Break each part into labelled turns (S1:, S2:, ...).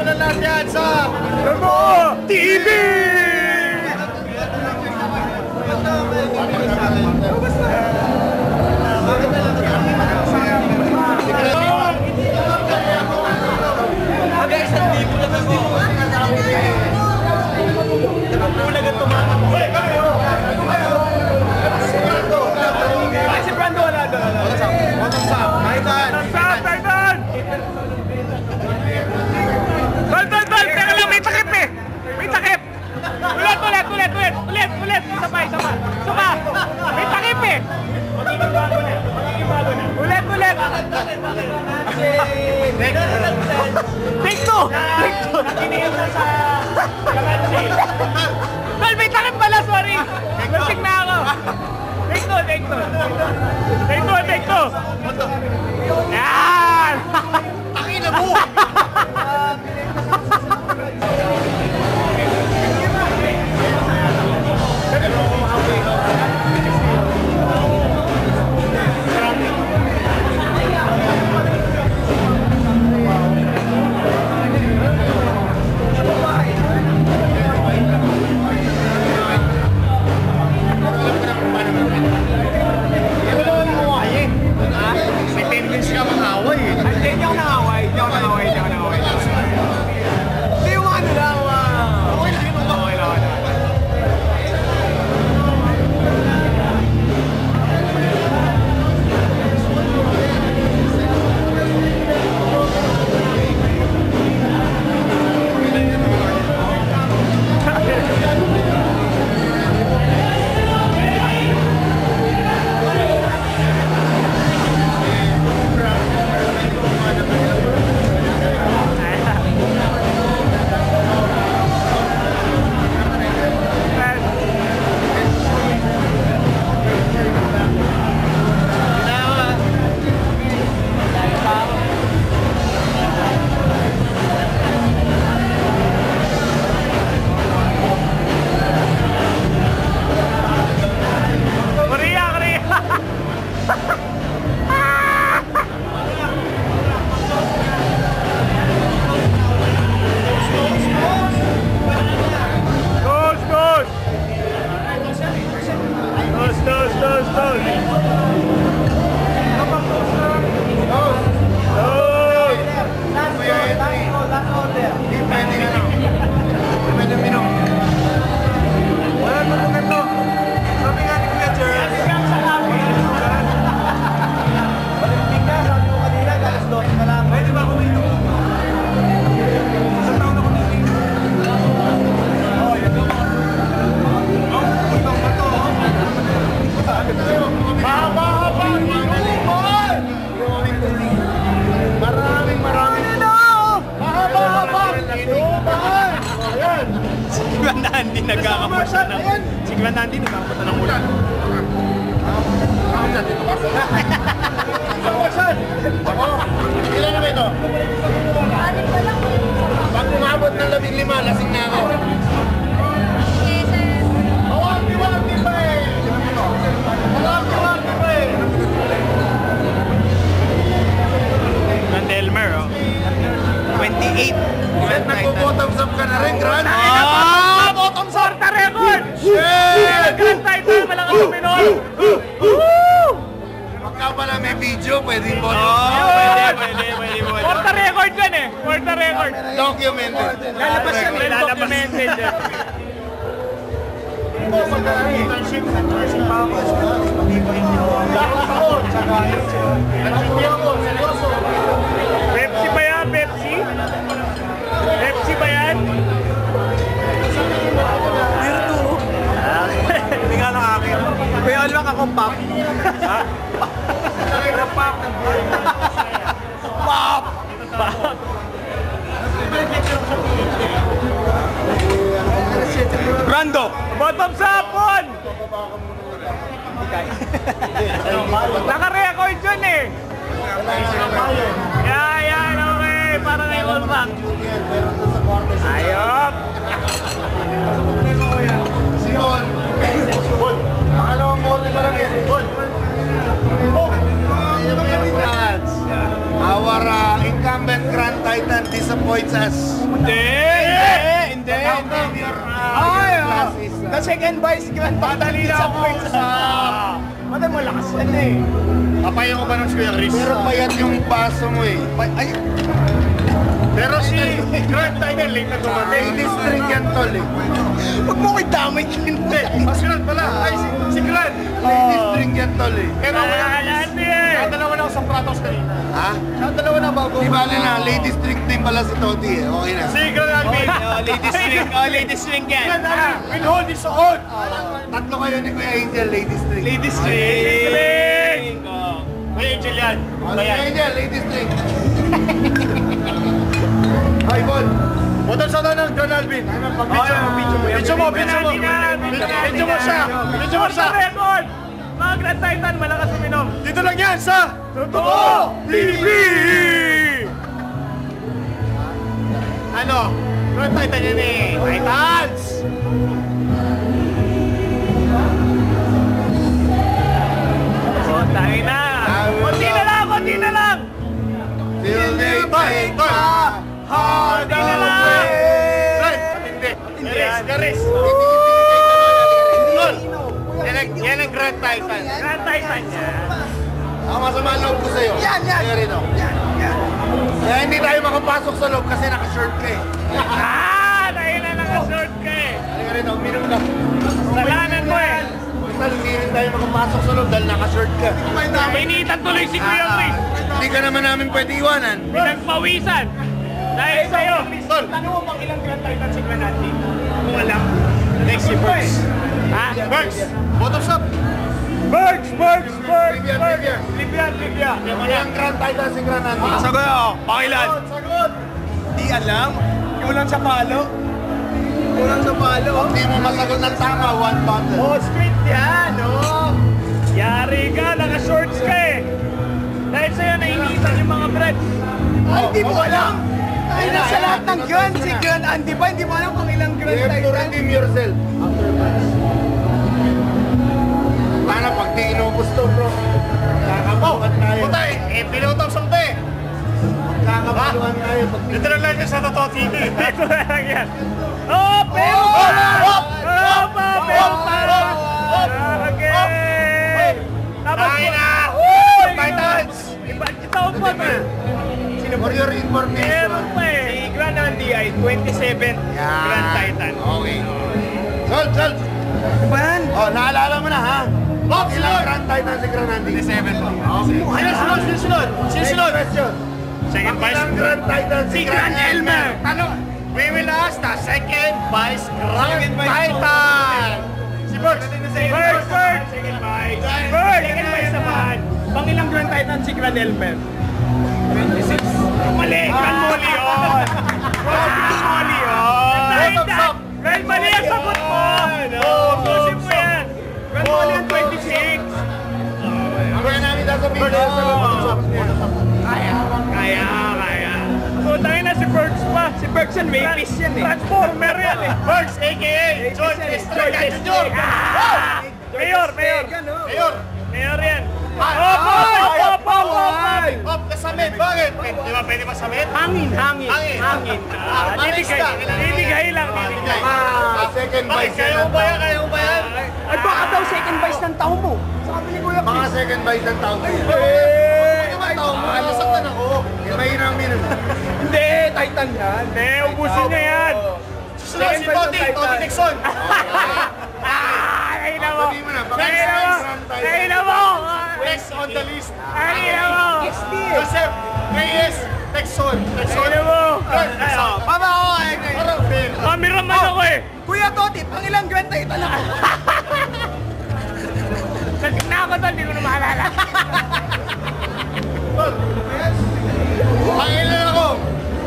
S1: na lahat yan sa
S2: Ramo TV!
S1: si Brando wala doon. Bottom up.
S2: Titan! Tol! Teka lang, may takip eh! May takip! Ulit! Isa pa! May takip eh! Ulit! Take two! Nakinihil na sa kamansi. Tol, may takip pala, sorry! Lasing na ako! Take two! Yan!
S1: Pakina mo! May tendency ka mag-away eh.
S2: Hindi ako nangaway. Hindi yung ano lang. Okay lang.
S1: nagkakapunta ng ulan. Ilan na ba ito? Pag umabot ng 15, lasing na ako. Mawag-iwag pa eh! Mawag-iwag pa eh!
S2: Nandelmer, oh. 28.
S1: Nagpo-bottoms up ka na rin, Gran?
S2: Bottoms up! Porta record!
S1: Shit!
S2: Grand title, malakas uminol!
S1: Pagka pala may video, pwedeng bottoms
S2: Oh,
S1: up.
S2: pwede. Porta record yan eh. Porta record.
S1: Documented.
S2: Lalabas yan, documented yan.
S1: Internship sa Jersey Papas. Taon, saka
S2: Pepsi ba yan? Pepsi? Pepsi ba yan?
S1: Virtu. Hindi nga lang akin. Kaya lang akong pop. Ha? Pop. Pop!
S2: Pop!
S1: Brando!
S2: Bottoms up, Pon! Naka-record yun eh! Yan, okay. Para kay Wolfgang. Ayop!
S1: Simon! Pakalawang morning pa lang yan. Oh!
S3: points as...
S2: Hindi. Ay,
S3: classes.
S2: the second vice grand padali na ako sa... Madam, malakas yan eh.
S1: Papayan ko ba ng Kuya Chris?
S3: Pero payat yung paso mo eh. Ay,
S1: Pero si Grant Tiger late na dumating.
S3: ladies drink yan tol eh.
S2: Huwag mo ko'y damay yun.
S1: Hindi, mas Grant pala. Ay, si Grant.
S3: Ladies drink yan tol eh.
S1: Pero nakadalawa na ako sa pratos kanina.
S3: Ha?
S1: Nakadalawa na bago.
S3: Di bale na, ladies drink din pala si Toti eh. Okay na.
S1: Si Grant Alvin.
S2: Ladies drink yan.
S1: Grant Alvin, will hold his own.
S3: Tatlo kayo ni Kuya Angel, ladies drink.
S1: Ladies drink. May Angel yan.
S3: Kuya Angel, ladies drink. Hi, Bon.
S1: Botol sa ng Grant Alvin. Video mo siya. Video mo siya.
S2: Record! Mga Grand Titan, malakas uminom.
S1: Dito lang yan sa Totoo TV! Ano? Grant Titan yan eh. Titans!
S2: Tayo na. Konti na lang.
S3: Till they take the hard
S2: Konti na lang.
S3: way.
S1: Hindi. Garis. Tol, yan ang Grand Titan.
S2: Grand Titan yan.
S3: Ang masama loob ko sa'yo. Yan. Kaya rin oh. Kaya hindi tayo makapasok sa loob kasi naka-shirt ka eh.
S2: Tayo na naka-short ka eh.
S3: Kaya rin oh, minum ka.
S2: Salanan mo eh.
S3: Basta hindi rin tayo makapasok sa loob dahil naka-shirt ka.
S2: Pinitan tuloy si Kuya Chris.
S3: Hindi ka naman namin pwede iwanan.
S2: Pinagpawisan. Dahil sa'yo.
S1: Tol,
S2: Tanong mo bang ilang Grand Titan si Granati? Kung alam.
S1: next si Berks.
S2: Ha?
S1: Berks, bottoms up.
S2: Berks!
S3: Libyan. Yung Grand Titan si Granati.
S1: Sagot ako, pakilan.
S3: Sagot!
S2: Di alam. Kulang sa palo.
S3: Hindi mo masagot ng tama, one bottle.
S2: Oh, straight yan, oh. Yari ka, naka-shorts ka eh. Dahil sa'yo, nainitan yung mga breads.
S4: Hindi mo alam! Ay, nasa lahat ng gun, si Gun Andy pa, hindi mo alam kung ilang Grand
S3: You have to
S4: Titan.
S3: redeem yourself. Paano pag di inubos to, bro? Kakabawan tayo.
S1: Puta eh, pinutang sangta eh.
S3: Kakabawan tayo pag di...
S1: Dito lang lang yan sa Totoo TV.
S2: Ito na lang yan. Oh, pero para! Oh, para! Okay! Tapos
S1: Tayo na! Titans!
S2: Iba, kita ko pa na.
S3: For your information.
S2: Meron pa eh. Si Grand Andy ay 27th Grand Titan.
S3: Okay. Sol!
S4: Ba yan?
S3: Oh, naalala mo na ha?
S1: Bob,
S3: Ilang
S1: sunod!
S3: Grand Titan si Granandi?
S1: 27 po. Sino sunod?
S3: Question.
S1: Second vice.
S3: Ilang Grand Titan si
S1: Grand Elmer. Ano? We will ask the second vice Grand Titan. Si Berks.
S2: First! Second vice. Second vice naman. Pangilang Grand Titan si Grand Elmer? 26. Mali! Grand Molly yun! Grand Molly yun!
S1: Titan!
S2: Grand Mali ang sagot mo! Ubusin mo yan! Grand Molly ang 26!
S3: Kaya namin sasabihin na
S2: Kaya! So tayo na si Berks pa! Si Berks yan, rapist yan eh! Transformer yan eh!
S1: Berks, a.k.a. John Estrella Jr.
S2: Mayor! Mayor yan! Op!
S1: Op, kasamit. Bakit? Di ba pwede masamit?
S2: Hangin! Bibigay lang!
S3: second
S1: Bakit?
S3: vice
S1: Kaya mo ba yan? Kaya mo ba yan?
S4: Ay, baka daw second vice ng tao mo. Sabi ni Kuya
S3: Mga
S4: Chris.
S3: second vice ng tao.
S1: Nasaktan ako.
S3: Mahirang minum.
S4: Hindi, Titan yan.
S2: Hindi, ubusin niya yan!
S1: Susunod si Toti Nixon.
S2: Kailan mo!
S3: Sabihin mo na, baka
S2: Kailan mo! Kailan mo!
S1: Next on the list.
S2: Kailan mo!
S1: Joseph Reyes Nixon.
S2: Kailan mo!
S4: Mama ko,
S2: Cameraman ako eh!
S4: Kuya Toti, pangilang Grand Titan ako.
S2: Naging na ako tol, hindi ko na maalala.
S1: Pangilan ako.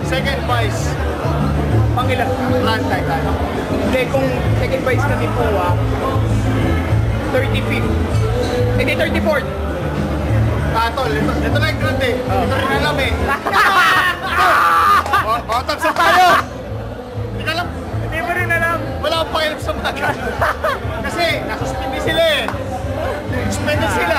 S1: Second vice.
S2: Pangilan.
S1: Grand Titan.
S4: Hindi, kung second vice na ni Pua, 35th. Hindi, 34th.
S1: Tol, ito na yung grand eh. Ito rin alam eh. Bottoms up tayo. Hindi ka alam.
S2: Hindi mo rin alam.
S1: Wala akong pakialam sa mga Kasi nasuspindi sila eh. Suspended sila.